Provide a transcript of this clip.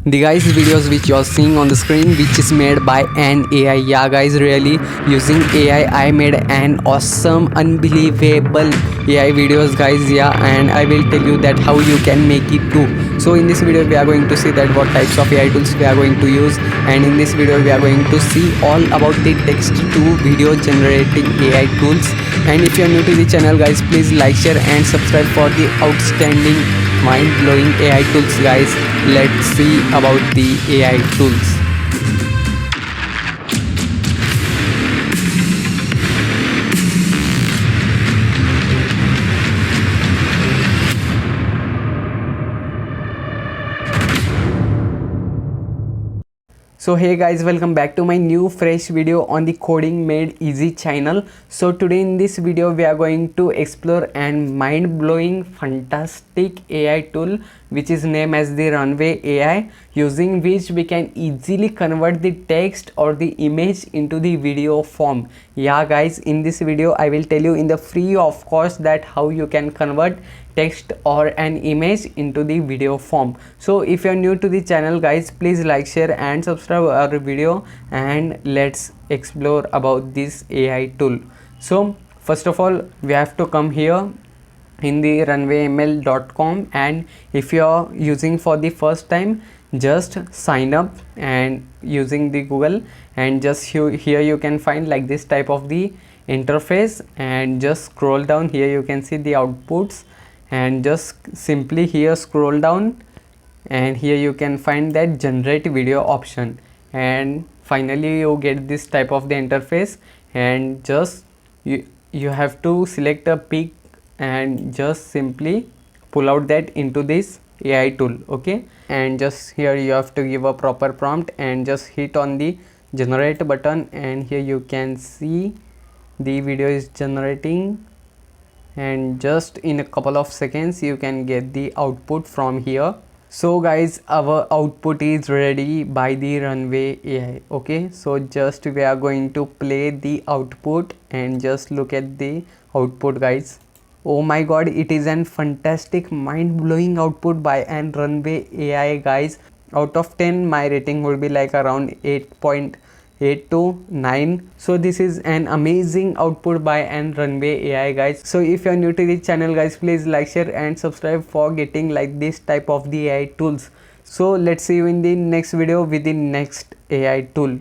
The guys videos which you're seeing on the screen, which is made by an AI. Yeah guys, really using AI I made an awesome, unbelievable AI videos guys. Yeah, and I will tell you that how you can make it too. So in this video we are going to see that what types of AI tools we are going to use, and in this video we are going to see all about the text to video generating AI tools. And if you are new to the channel guys, please like, share and subscribe for the outstanding, mind-blowing AI tools guys. Let's see about the AI tools. So hey guys, welcome back to my new fresh video on the Coding Made Easy channel. So today in this video we are going to explore an mind-blowing fantastic AI tool which is named as the Runway AI, using which we can easily convert the text or the image into the video form. Yeah guys, in this video I will tell you in the free of course that how you can convert text or an image into the video form. So if you're new to the channel guys, please like, share and subscribe our video, and let's explore about this AI tool. So first of all we have to come here in the runwayml.com, and if you're using for the first time, just sign up and using the Google, and just here you can find like this type of the interface, and just scroll down. Here you can see the outputs, and just simply here scroll down, and here you can find that generate video option, and finally you get this type of the interface, and just you have to select a pic and just simply pull out that into this AI tool. Okay, and just here you have to give a proper prompt and just hit on the generate button, and here you can see the video is generating, and just in a couple of seconds you can get the output from here. So guys, our output is ready by the Runway AI. Okay, so just we are going to play the output and just look at the output guys. Oh my god, it is an fantastic, mind-blowing output by an Runway AI guys. Out of 10 my rating would be like around 8.8 to 9. So this is an amazing output by an Runway AI guys. So if you are new to the channel guys, please like, share and subscribe for getting like this type of the AI tools. So let's see you in the next video with the next AI tool.